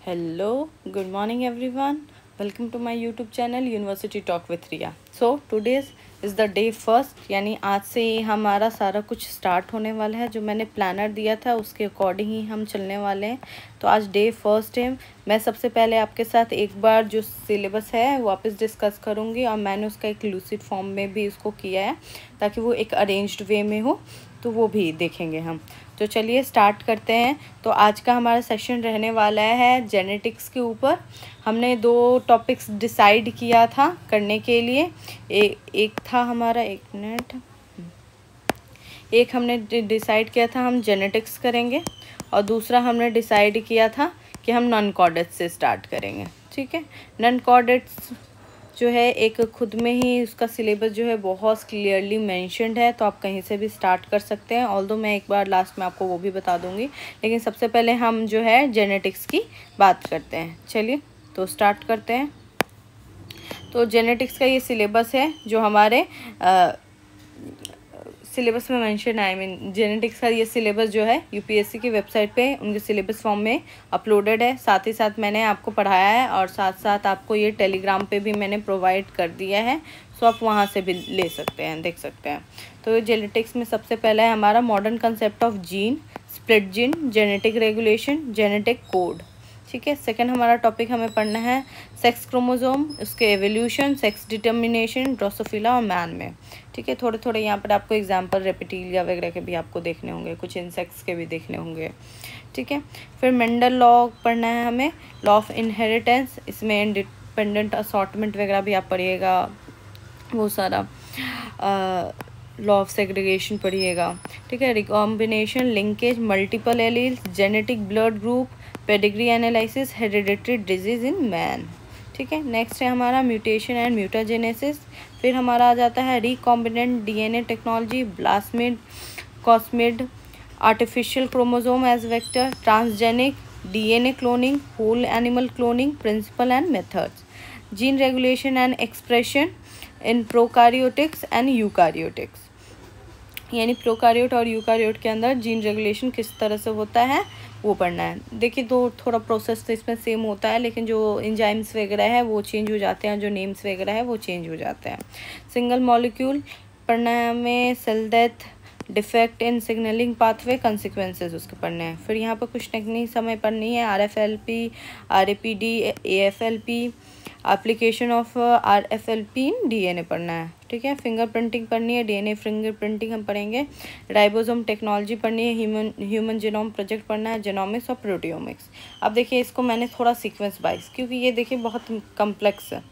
Hello, good morning everyone. Welcome to my YouTube channel University Talk with Riya. So today's is the day first, यानी आज से हमारा सारा कुछ start होने वाला है। जो मैंने प्लानर दिया था उसके अकॉर्डिंग ही हम चलने वाले हैं। तो आज डे फर्स्ट है। मैं सबसे पहले आपके साथ एक बार जो सिलेबस है वापस डिस्कस करूँगी, और मैंने उसका एक लूसिड फॉर्म में भी उसको किया है ताकि वो एक अरेंज्ड वे में हो, तो वो भी देखेंगे हम। तो चलिए स्टार्ट करते हैं। तो आज का हमारा सेशन रहने वाला है जेनेटिक्स के ऊपर। हमने 2 टॉपिक्स डिसाइड किया था करने के लिए। एक था हमारा, एक मिनट, एक हमने डिसाइड किया था हम जेनेटिक्स करेंगे, और दूसरा हमने डिसाइड किया था कि हम नॉन कॉर्डेट्स से स्टार्ट करेंगे। ठीक है, नॉन कॉर्डेट्स जो है एक खुद में ही उसका सिलेबस जो है बहुत क्लियरली मेंशन्ड है, तो आप कहीं से भी स्टार्ट कर सकते हैं। ऑल्दो मैं एक बार लास्ट में आपको वो भी बता दूंगी, लेकिन सबसे पहले हम जो है जेनेटिक्स की बात करते हैं। चलिए तो स्टार्ट करते हैं। तो जेनेटिक्स का ये सिलेबस है जो हमारे सिलेबस में मेंशन है। जेनेटिक्स का ये सिलेबस जो है यूपीएससी की वेबसाइट पे उनके सिलेबस फॉर्म में अपलोडेड है। साथ ही साथ मैंने आपको पढ़ाया है, और साथ साथ आपको ये टेलीग्राम पे भी मैंने प्रोवाइड कर दिया है, सो आप वहाँ से भी ले सकते हैं, देख सकते हैं। तो जेनेटिक्स में सबसे पहला है हमारा modern concept of gene, split gene, genetic regulation, genetic code. ठीक है, सेकंड हमारा टॉपिक हमें पढ़ना है सेक्स क्रोमोसोम, उसके एवोल्यूशन, सेक्स डिटर्मिनेशन, ड्रोसोफिला और मैन में। ठीक है, थोड़े थोड़े यहाँ पर आपको एग्जांपल रेप्टिलिया वगैरह के भी आपको देखने होंगे, कुछ इंसेक्ट्स के भी देखने होंगे। ठीक है, फिर मेंडल लॉ पढ़ना है हमें, लॉ ऑफ इनहेरिटेंस, इसमें इंडिपेंडेंट असॉर्टमेंट वगैरह भी आप पढ़िएगा, वो सारा लॉ ऑफ सेग्रीगेशन पढ़िएगा। ठीक है, recombination, linkage, multiple alleles, genetic blood group, pedigree analysis, hereditary disease in man. ठीक है, नेक्स्ट है हमारा म्यूटेशन एंड म्यूटाजेनेसिस। फिर हमारा आ जाता है recombinant DNA technology, plasmid, cosmid, artificial chromosome as vector, transgenic, DNA cloning, whole animal cloning, principle and methods, gene regulation and expression in prokaryotics and eukaryotics, यानी प्रोकारियोट और eukaryote के अंदर gene regulation किस तरह से होता है वो पढ़ना है। देखिए, तो थोड़ा प्रोसेस तो इसमें सेम होता है, लेकिन जो एंजाइम्स वगैरह है वो चेंज हो जाते हैं, जो नेम्स वगैरह है वो चेंज हो जाते हैं। सिंगल मॉलिक्यूल पढ़ना है हमें, cell death, defect in signalling pathway, consequences उसके पढ़ने हैं। फिर यहाँ पर कुछ टेक्निक हमें पढ़नी है, RFLP, RAPD, AFLP, application of RFLP in DNA पढ़ना है। ठीक है, फिंगर प्रिंटिंग पढ़नी है, डीएनए फिंगर प्रिंटिंग हम पढ़ेंगे, राइबोसोम टेक्नोलॉजी पढ़नी है, ह्यूमन जीनोम प्रोजेक्ट पढ़ना है, जेनोमिक्स और प्रोटियोमिक्स। अब देखिए, इसको मैंने थोड़ा सीक्वेंस वाइज, क्योंकि ये देखिए बहुत कम्प्लेक्स है।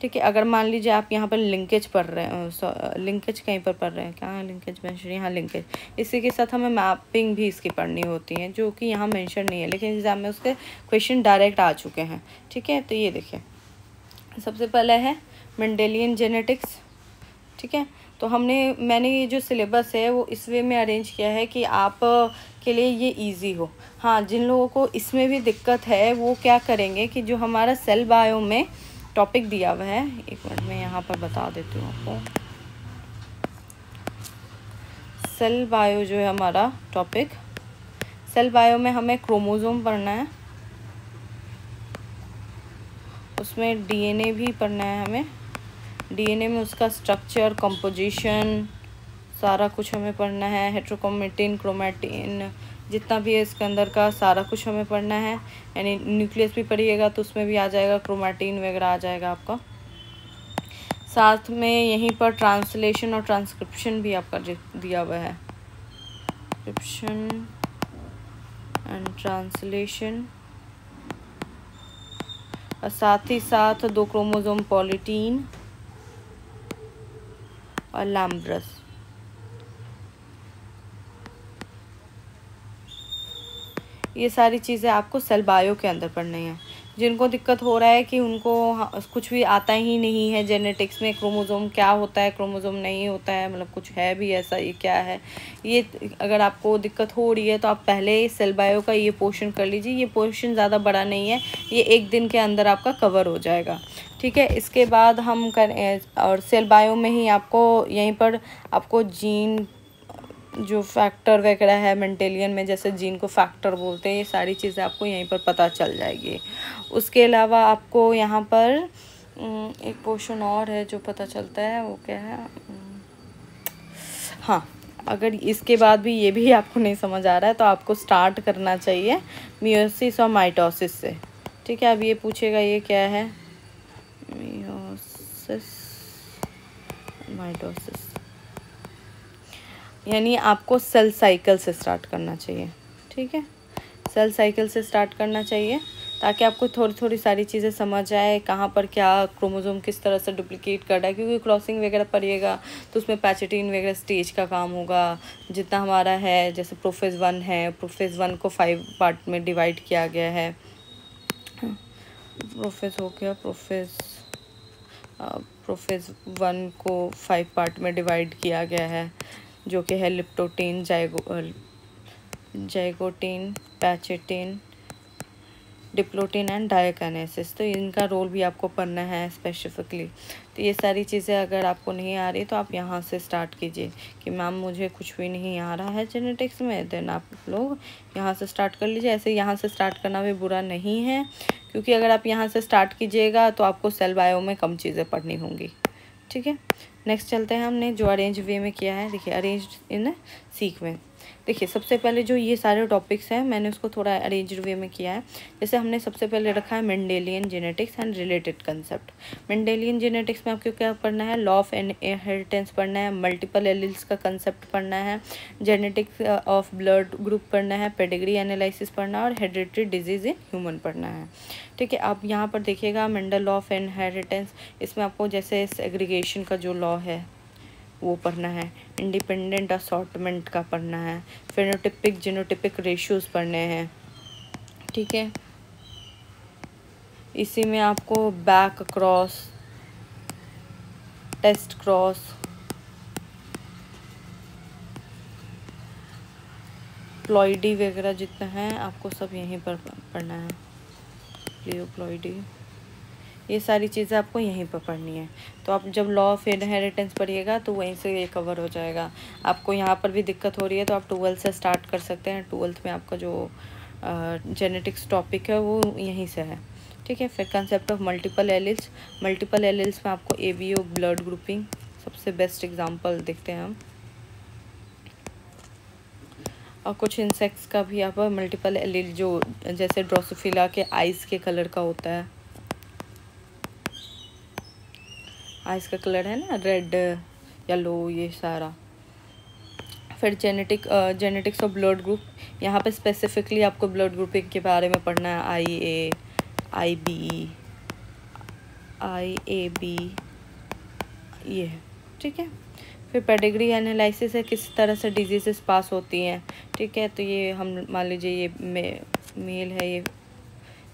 ठीक है, अगर मान लीजिए आप यहाँ पर लिंकेज पढ़ रहे हैं, लिंकेज कहीं पर पढ़ रहे हैं, क्या है लिंकेज मेंशन, यहाँ लिंकेज, इसी के साथ हमें मैपिंग भी इसकी पढ़नी होती है, जो कि यहाँ मेंशन नहीं है, लेकिन एग्जाम में उसके क्वेश्चन डायरेक्ट आ चुके हैं। ठीक है, तो ये देखिए, सबसे पहला है मेंडेलियन जेनेटिक्स। ठीक है, तो मैंने ये जो सिलेबस है वो इस वे में अरेंज किया है कि आप के लिए ये इजी हो। हाँ, जिन लोगों को इसमें भी दिक्कत है वो क्या करेंगे कि जो हमारा सेल बायो में टॉपिक दिया हुआ है, एक मिनट में यहाँ पर बता देती हूँ आपको। सेल बायो जो है हमारा टॉपिक, सेल बायो में हमें क्रोमोसोम पढ़ना है, उसमें डीएनए भी पढ़ना है हमें, डीएनए में उसका स्ट्रक्चर, कंपोजिशन, सारा कुछ हमें पढ़ना है, हेट्रोक्रोमेटिन, क्रोमेटिन, जितना भी है इसके अंदर का सारा कुछ हमें पढ़ना है। यानी न्यूक्लियस भी पढ़िएगा तो उसमें भी आ जाएगा, क्रोमेटिन वगैरह आ जाएगा आपका। साथ में यहीं पर ट्रांसलेशन और ट्रांसक्रिप्शन भी आपका दिया हुआ है, ट्रांसक्रिप्शन एंड ट्रांसलेशन, और साथ ही साथ 2 क्रोमोसोम पॉलीटीन और लैम्ब्रस। ये सारी चीज़ें आपको सेल बायो के अंदर पढ़नी है। जिनको दिक्कत हो रहा है कि उनको कुछ भी आता ही नहीं है जेनेटिक्स में, क्रोमोसोम क्या होता है, क्रोमोसोम नहीं होता है, मतलब कुछ है भी ऐसा, ये क्या है, ये अगर आपको दिक्कत हो रही है तो आप पहले सेल बायो का ये पोर्शन कर लीजिए। ये पोर्शन ज़्यादा बड़ा नहीं है, ये 1 दिन के अंदर आपका कवर हो जाएगा। ठीक है, इसके बाद हम करें, और सेल बायो में ही आपको यहीं पर आपको जीन जो फैक्टर वगैरह है मेंडेलियन में, जैसे जीन को फैक्टर बोलते हैं, ये सारी चीज़ें आपको यहीं पर पता चल जाएगी। उसके अलावा आपको यहाँ पर एक पोर्शन और है जो पता चलता है, वो क्या है, हाँ, अगर इसके बाद भी ये भी आपको नहीं समझ आ रहा है तो आपको स्टार्ट करना चाहिए मियोसिस और माइटोसिस से। ठीक है, अब ये पूछेगा ये क्या है, मियोसिस माइटोसिस, यानी आपको सेल साइकिल से स्टार्ट करना चाहिए। ठीक है, सेल साइकिल से स्टार्ट करना चाहिए ताकि आपको थोड़ी थोड़ी सारी चीज़ें समझ आए, कहाँ पर क्या क्रोमोसोम किस तरह से डुप्लीकेट कर रहा है, क्योंकि क्रॉसिंग वगैरह पड़ेगा तो उसमें पैचेटिन वगैरह स्टेज का काम होगा। जितना हमारा है, जैसे प्रोफेज 1 है, प्रोफेज 1 को 5 पार्ट में डिवाइड किया गया है। प्रोफेज हो गया, प्रोफेज 1 को 5 पार्ट में डिवाइड किया गया है, जो कि है leptotene, zygotene, pachytene, diplotene and diakinesis. तो इनका रोल भी आपको पढ़ना है स्पेसिफिकली। तो ये सारी चीज़ें अगर आपको नहीं आ रही तो आप यहाँ से स्टार्ट कीजिए कि मैम मुझे कुछ भी नहीं आ रहा है जेनेटिक्स में, देन आप लोग यहाँ से स्टार्ट कर लीजिए। ऐसे यहाँ से स्टार्ट करना भी बुरा नहीं है, क्योंकि अगर आप यहाँ से स्टार्ट कीजिएगा तो आपको सेल बायो में कम चीज़ें पढ़नी होंगी। ठीक है, नेक्स्ट चलते हैं। हमने जो अरेंज वे में किया है, देखिए अरेंज इन सीक्वेंस। देखिए सबसे पहले जो ये सारे टॉपिक्स हैं मैंने उसको थोड़ा अरेंज्ड वे में किया है। जैसे हमने सबसे पहले रखा है Mendelian genetics and related concept. Mendelian genetics में आपको क्या पढ़ना है, लॉ ऑफ इनहेरिटेंस पढ़ना है, मल्टीपल एलील्स का कंसेप्ट पढ़ना है, जेनेटिक्स ऑफ ब्लड ग्रुप पढ़ना है, पेडिग्री एनालिसिस पढ़ना है और हेरिडिटरी डिजीज इन ह्यूमन पढ़ना है। ठीक है, आप यहाँ पर देखिएगा मेंडल लॉ ऑफ इनहेरिटेंस, इसमें आपको जैसे सेग्रीगेशन का जो लॉ है वो पढ़ना है, इंडिपेंडेंट असॉर्टमेंट का पढ़ना है, फेनोटिपिक जीनोटिपिक रेशियोज पढ़ने हैं। ठीक है, इसी में आपको back cross, test cross, ploidy वगैरह जितना है आपको सब यहीं पर पढ़ना है, प्लियोप्लॉइडी, ये सारी चीज़ें आपको यहीं पर पढ़नी है। तो आप जब लॉ ऑफ इनहेरिटेंस पढ़िएगा तो वहीं से ये कवर हो जाएगा। आपको यहाँ पर भी दिक्कत हो रही है तो आप 12th से स्टार्ट कर सकते हैं। 12th में आपका जो जेनेटिक्स टॉपिक है वो यहीं से है। ठीक है, फिर concept of multiple alleles. Multiple alleles में आपको ABO ब्लड ग्रुपिंग सबसे बेस्ट एग्जाम्पल देखते हैं हम, और कुछ इंसेक्ट्स का भी यहाँ पर मल्टीपल एलिल, जो जैसे ड्रोसोफिला के आइज़ के कलर का होता है, आइस का कलर है ना, रेड, येलो, ये सारा। फिर जेनेटिक्स ऑफ ब्लड ग्रुप, यहाँ पे स्पेसिफिकली आपको ब्लड ग्रुपिंग के बारे में पढ़ना है, IA, IB, IAB, ये है। ठीक है, फिर पेडिग्री एनालिसिस है, किस तरह से डिजीज़ेस पास होती हैं। ठीक है, तो ये हम मान लीजिए ये मेल है,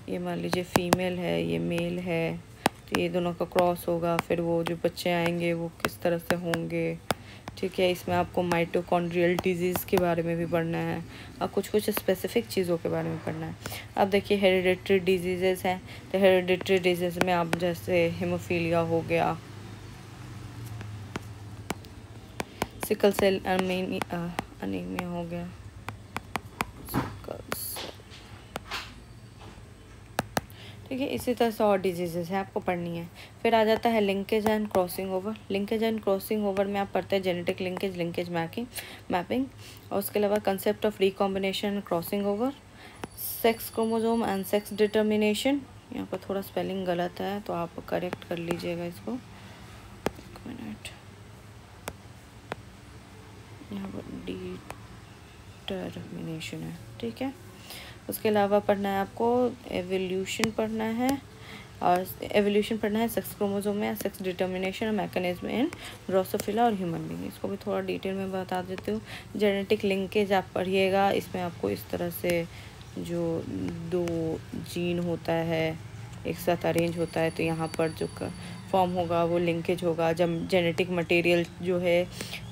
ये मान लीजिए फीमेल है, ये मेल है, तो ये दोनों का क्रॉस होगा, फिर वो जो बच्चे आएंगे वो किस तरह से होंगे। ठीक है, इसमें आपको माइटोकॉन्ड्रियल डिजीज़ के बारे में भी पढ़ना है और कुछ स्पेसिफिक चीज़ों के बारे में पढ़ना है। अब देखिए हेरिडिटरी डिजीज़ेस हैं, तो हेरिडिटरी डिजीज़ में आप जैसे हेमोफीलिया हो गया, सिकल सेल अनीमिया हो गया, ठीक है, इसी तरह से और डिजीज़ेस हैं आपको पढ़नी है। फिर आ जाता है linkage and crossing over. Linkage and crossing over में आप पढ़ते हैं जेनेटिक लिंकेज, लिंकेज मैपिंग, और उसके अलावा concept of recombination and crossing over, sex chromosome and sex determination. यहाँ पर थोड़ा स्पेलिंग गलत है तो आप करेक्ट कर लीजिएगा इसको, एक मिनट, यहाँ पर डिटर्मिनेशन है। ठीक है, उसके अलावा पढ़ना है आपको एवोल्यूशन पढ़ना है, और एवोल्यूशन पढ़ना है सेक्स क्रोमोसोम में, सेक्स डिटर्मिनेशन और मैकेनिज्म इन ड्रोसोफिला और ह्यूमन बीइंग। इसको भी थोड़ा डिटेल में बता देती हूँ। जेनेटिक लिंकेज आप पढ़िएगा, इसमें आपको इस तरह से जो 2 जीन होता है एक साथ अरेंज होता है, तो यहाँ पर जो फॉर्म होगा वो लिंकेज होगा। जब जेनेटिक मटेरियल जो है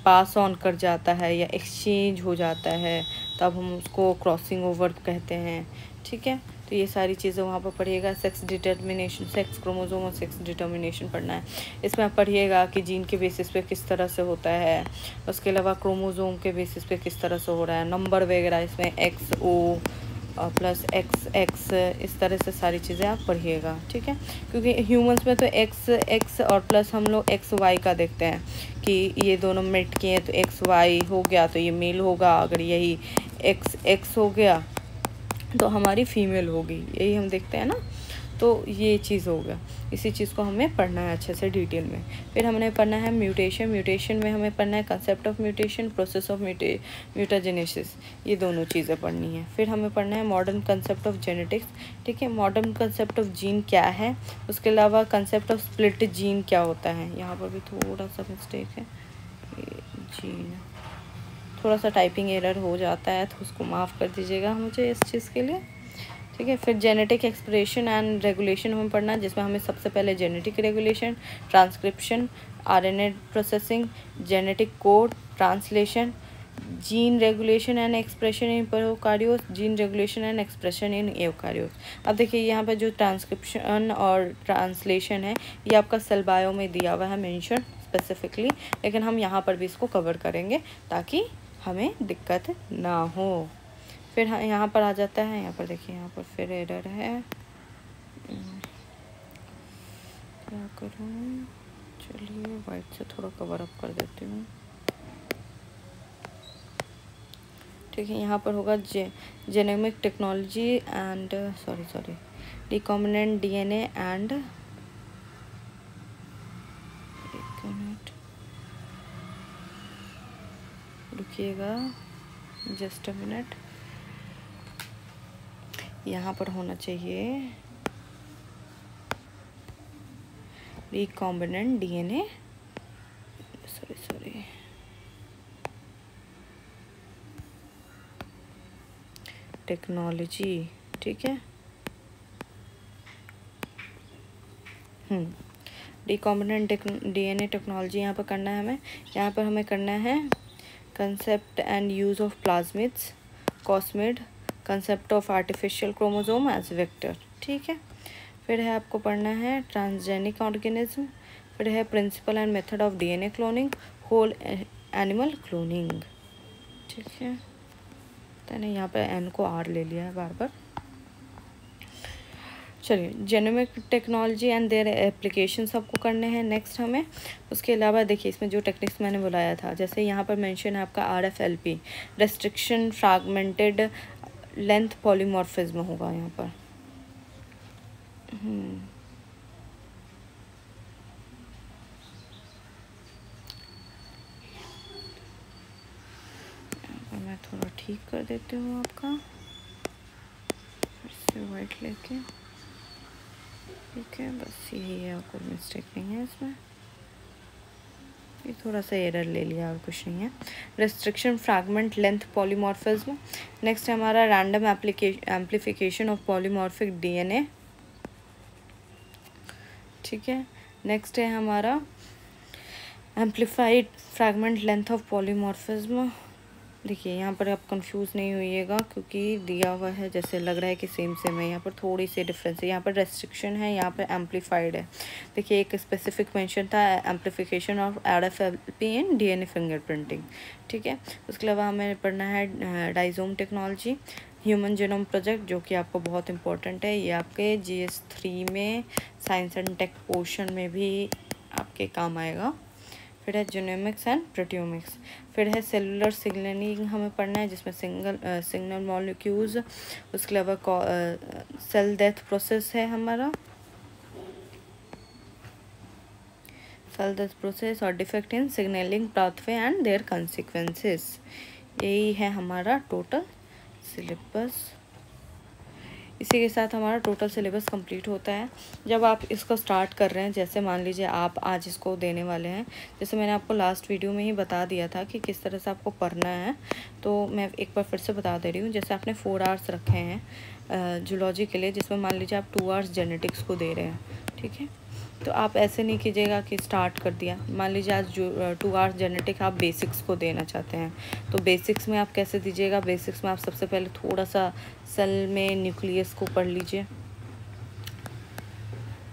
पास ऑन कर जाता है या एक्सचेंज हो जाता है तब हम उसको क्रॉसिंग ओवर कहते हैं। ठीक है, तो ये सारी चीज़ें वहाँ पर पढ़िएगा। सेक्स डिटर्मिनेशन, सेक्स क्रोमोसोम और सेक्स डिटर्मिनेशन पढ़ना है। इसमें आप पढ़िएगा कि जीन के बेसिस पे किस तरह से होता है, उसके अलावा क्रोमोसोम के बेसिस पे किस तरह से हो रहा है, नंबर वगैरह इसमें XO प्लस XX, इस तरह से सारी चीज़ें आप पढ़िएगा, ठीक है। क्योंकि ह्यूमंस में तो X और प्लस हम लोग XY का देखते हैं कि ये दोनों मेट किए तो XY हो गया तो ये मेल होगा, अगर यही XX हो गया तो हमारी फीमेल होगी, यही हम देखते हैं ना। तो ये चीज़ हो गया, इसी चीज़ को हमें पढ़ना है अच्छे से डिटेल में। फिर हमने पढ़ना है म्यूटेशन। म्यूटेशन में हमें पढ़ना है concept of mutation, process of mutagenesis, ये दोनों चीज़ें पढ़नी है। फिर हमें पढ़ना है मॉडर्न कंसेप्ट ऑफ जेनेटिक्स, ठीक है। मॉडर्न कंसेप्ट ऑफ जीन क्या है, उसके अलावा कंसेप्ट ऑफ स्प्लिट जीन क्या होता है। यहाँ पर भी थोड़ा सा मिस्टेक है, जीन थोड़ा सा टाइपिंग एरर हो जाता है, तो उसको माफ़ कर दीजिएगा मुझे इस चीज़ के लिए, ठीक है। फिर जेनेटिक एक्सप्रेशन एंड रेगुलेशन हमें पढ़ना है, जिसमें हमें सबसे पहले genetic regulation, transcription, RNA processing, genetic code, translation, gene regulation and expression in prokaryote, gene regulation and expression in eukaryote. अब देखिए यहाँ पर जो ट्रांसक्रिप्शन और ट्रांसलेशन है ये आपका सेल बायो में दिया हुआ है मेंशन स्पेसिफिकली, लेकिन हम यहाँ पर भी इसको कवर करेंगे ताकि हमें दिक्कत ना हो। फिर यहाँ पर आ जाता है, यहाँ पर देखिए यहाँ पर फिर एरर है, क्या करूँ, चलिए वाइट से थोड़ा कवर अप कर देती हूँ, ठीक है। यहाँ पर होगा जेनेमिक technology and sorry recombinant DNA and, एक मिनट रुकिएगा, जस्ट अ मिनट, यहाँ पर होना चाहिए रिकॉम्बिनेंट DNA, सॉरी टेक्नोलॉजी, ठीक है। रिकॉम्बिनेंट DNA टेक्नोलॉजी यहाँ पर करना है हमें। यहाँ पर हमें करना है concept and use of plasmids, cosmid, concept of artificial chromosome as vector, ठीक है। फिर है आपको पढ़ना है ट्रांसजेनिक ऑर्गेनिज्म, फिर है principle and method of DNA cloning, whole animal cloning, ठीक है। मैंने यहाँ पे N को R ले लिया है बार बार। चलिए, जेनेमिक टेक्नोलॉजी एंड देयर एप्लीकेशंस आपको करने हैं नेक्स्ट हमें। उसके अलावा देखिए इसमें जो टेक्निक्स मैंने बुलाया था, जैसे यहाँ पर मेंशन है आपका RFLP, restriction fragmented length polymorphism होगा यहाँ पर। मैं थोड़ा ठीक कर देती हूँ आपका, फिर से वाइट लेके, ठीक है। बस यही है, कोई मिस्टेक नहीं है इसमें, ये थोड़ा सा एरर ले लिया और कुछ नहीं है। Restriction fragment length polymorphism. Next है हमारा random amplification of polymorphic DNA, ठीक है। नेक्स्ट है हमारा amplified fragment length of polymorphism. देखिए यहाँ पर आप कंफ्यूज नहीं होइएगा, क्योंकि दिया हुआ है जैसे लग रहा है कि सेम है, यहाँ पर थोड़ी सी डिफरेंस है। यहाँ पर रेस्ट्रिक्शन है, यहाँ पर एम्प्लीफाइड है। देखिए एक स्पेसिफिक मेंशन था amplification of RFLP in DNA fingerprinting, ठीक है। उसके अलावा हमें पढ़ना है डाइजोम टेक्नोलॉजी, ह्यूमन जीनोम प्रोजेक्ट, जो कि आपको बहुत इंपॉर्टेंट है। ये आपके GS3 में साइंस एंड टेक पोर्शन में भी आपके काम आएगा। फिर है जीनोमिक्स एंड प्रोटियोमिक्स। फिर है सेलुलर सिग्नलिंग हमें पढ़ना है, जिसमें सिग्नल मॉलिक्यूल्स, उसके अलावा सेल डेथ प्रोसेस है हमारा, सेल डेथ प्रोसेस और defect in signalling pathway and their consequences. यही है हमारा टोटल सिलेबस। इसी के साथ हमारा टोटल सिलेबस कंप्लीट होता है। जब आप इसको स्टार्ट कर रहे हैं, जैसे मान लीजिए आप आज इसको देने वाले हैं, जैसे मैंने आपको लास्ट वीडियो में ही बता दिया था कि किस तरह से आपको पढ़ना है, तो मैं एक बार फिर से बता दे रही हूँ। जैसे आपने 4 आवर्स रखे हैं जूलॉजी के लिए, जिसमें मान लीजिए आप 2 आवर्स जेनेटिक्स को दे रहे हैं, ठीक है। तो आप ऐसे नहीं कीजिएगा कि स्टार्ट कर दिया। मान लीजिए आज जो 2 आवर्स जेनेटिक आप बेसिक्स को देना चाहते हैं, तो बेसिक्स में आप कैसे दीजिएगा। बेसिक्स में आप सबसे पहले थोड़ा सा सेल में न्यूक्लियस को पढ़ लीजिए।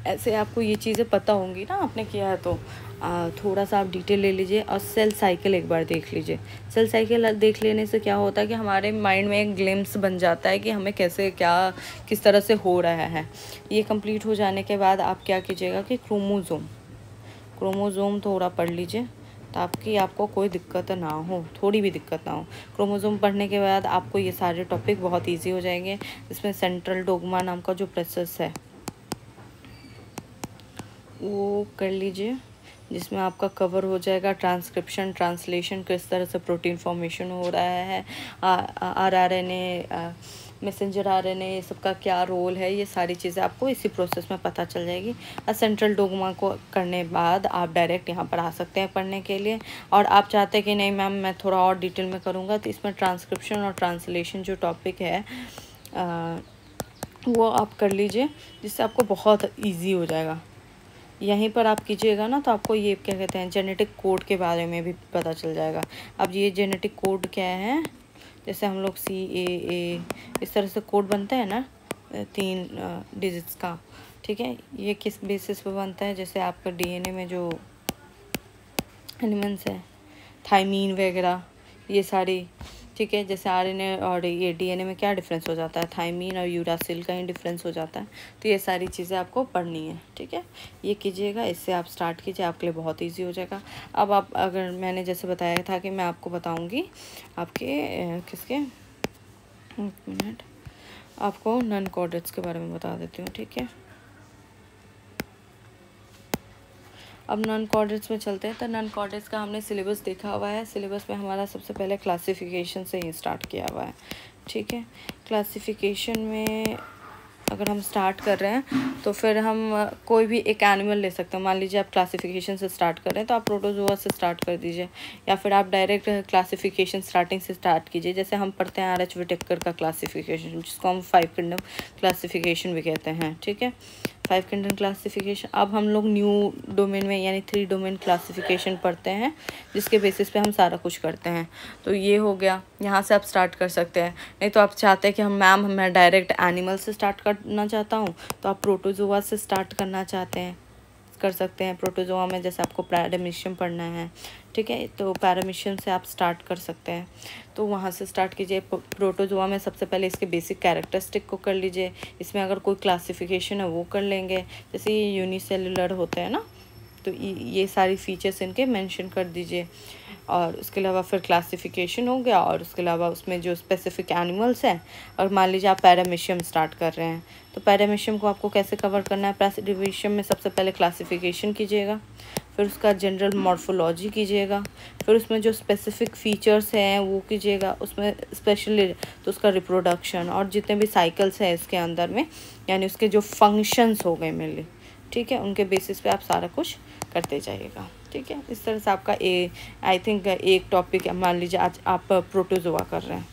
ऐसे आपको ये चीज़ें पता होंगी ना, आपने किया है तो थोड़ा सा आप डिटेल ले लीजिए और सेल साइकिल एक बार देख लीजिए। सेल साइकिल देख लेने से क्या होता है कि हमारे माइंड में एक ग्लिम्स बन जाता है कि हमें कैसे क्या किस तरह से हो रहा है। ये कंप्लीट हो जाने के बाद आप क्या कीजिएगा कि क्रोमोज़ोम थोड़ा पढ़ लीजिए ताकि आपको कोई दिक्कत ना हो, थोड़ी भी दिक्कत ना हो। क्रोमोज़ोम पढ़ने के बाद आपको ये सारे टॉपिक बहुत ईजी हो जाएंगे। इसमें सेंट्रल डोग्मा नाम का जो प्रोसेस है वो कर लीजिए, जिसमें आपका कवर हो जाएगा ट्रांसक्रिप्शन, ट्रांसलेशन, किस तरह से प्रोटीन फॉर्मेशन हो रहा है, आरएनए, मैसेंजर आरएनए, ये सबका क्या रोल है, ये सारी चीज़ें आपको इसी प्रोसेस में पता चल जाएगी। और सेंट्रल डोग्मा को करने बाद आप डायरेक्ट यहाँ पर आ सकते हैं पढ़ने के लिए। और आप चाहते हैं कि नहीं मैम मैं थोड़ा और डिटेल में करूँगा, तो इसमें ट्रांसक्रिप्शन और ट्रांसलेशन जो टॉपिक है वो आप कर लीजिए, जिससे आपको बहुत ईजी हो जाएगा। यहीं पर आप कीजिएगा ना तो आपको ये क्या कहते हैं जेनेटिक कोड के बारे में भी पता चल जाएगा। अब ये जेनेटिक कोड क्या है, जैसे हम लोग CAA इस तरह से कोड बनता है ना 3 डिजिट्स का, ठीक है। ये किस बेसिस पे बनता है, जैसे आपका DNA में जो एलिमेंट्स है थायमीन वगैरह ये सारी, ठीक है। जैसे RNA और ये DNA में क्या डिफरेंस हो जाता है, थायमीन और यूरासिल का ही डिफरेंस हो जाता है। तो ये सारी चीज़ें आपको पढ़नी है, ठीक है। ये कीजिएगा, इससे आप स्टार्ट कीजिए, आपके लिए बहुत इजी हो जाएगा। अब आप अगर मैंने जैसे बताया था कि मैं आपको बताऊंगी आपके किसके, एक मिनट, आपको नॉन कोऑर्डिनेट्स के बारे में बता देती हूँ, ठीक है। अब नॉन कोऑर्डिनेट्स में चलते हैं। तो नॉन कोऑर्डिनेट्स का हमने सिलेबस देखा हुआ है। सिलेबस में हमारा सबसे पहले क्लासिफिकेशन से ही स्टार्ट किया हुआ है, ठीक है। क्लासिफिकेशन में अगर हम स्टार्ट कर रहे हैं तो फिर हम कोई भी एक एनिमल ले सकते हैं। मान लीजिए आप क्लासिफिकेशन से स्टार्ट कर रहे हैं तो आप प्रोटोजोआ से स्टार्ट कर दीजिए, या फिर आप डायरेक्ट क्लासिफिकेशन स्टार्टिंग से स्टार्ट कीजिए। जैसे हम पढ़ते हैं RH विटेकर का क्लासिफिकेशन, जिसको हम 5 किंगडम क्लासिफिकेशन भी कहते हैं, ठीक है। 5 किंगडम क्लासिफिकेशन। अब हम लोग न्यू डोमेन में यानी 3 डोमेन क्लासिफिकेशन पढ़ते हैं, जिसके बेसिस पे हम सारा कुछ करते हैं। तो ये हो गया, यहाँ से आप स्टार्ट कर सकते हैं। नहीं तो आप चाहते हैं कि मैं डायरेक्ट एनिमल से स्टार्ट करना चाहता हूँ, तो आप प्रोटोजोआ से स्टार्ट करना चाहते हैं कर सकते हैं। प्रोटोजोआ में जैसे आपको पैरामीशियम पढ़ना है, ठीक है, तो पैरामीशियम से आप स्टार्ट कर सकते हैं। तो वहाँ से स्टार्ट कीजिए। प्रोटोजोआ में सबसे पहले इसके बेसिक कैरेक्टरिस्टिक को कर लीजिए। इसमें अगर कोई क्लासिफिकेशन है वो कर लेंगे। जैसे ये यूनिसेलुलर होते हैं ना, तो ये सारी फीचर्स इनके मेंशन कर दीजिए। और उसके अलावा फिर क्लासिफिकेशन हो गया, और उसके अलावा उसमें जो स्पेसिफिक एनिमल्स हैं। और मान लीजिए आप पैरामीशियम स्टार्ट कर रहे हैं, तो पैरामीशियम को आपको कैसे कवर करना है। पैरामीशियम में सबसे पहले क्लासिफिकेशन कीजिएगा, फिर उसका जनरल मॉर्फोलॉजी कीजिएगा, फिर उसमें जो स्पेसिफिक फीचर्स हैं वो कीजिएगा। उसमें स्पेशली तो उसका रिप्रोडक्शन और जितने भी साइकिल्स हैं इसके अंदर में, यानी उसके जो फंक्शंस हो गए मेनली, ठीक है, उनके बेसिस पे आप सारा कुछ करते जाइएगा, ठीक है। इस तरह से आपका आई थिंक एक टॉपिक, मान लीजिए आज आप प्रोटोजोआ कर रहे हैं,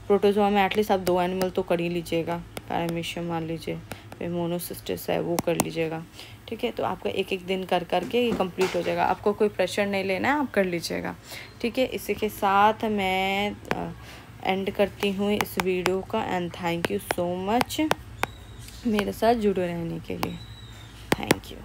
प्रोटोजोआ में एटलीस्ट आप 2 एनिमल तो कर ही लीजिएगा। पैरामीशियम मान लीजिए, फिर मोनोसिस्टिस है वो कर लीजिएगा, ठीक है। तो आपका एक एक दिन कर करके ये कंप्लीट हो जाएगा। आपको कोई प्रेशर नहीं लेना है, आप कर लीजिएगा, ठीक है। इसी के साथ मैं एंड करती हूँ इस वीडियो का। And thank you so much मेरे साथ जुड़े रहने के लिए। Thank you.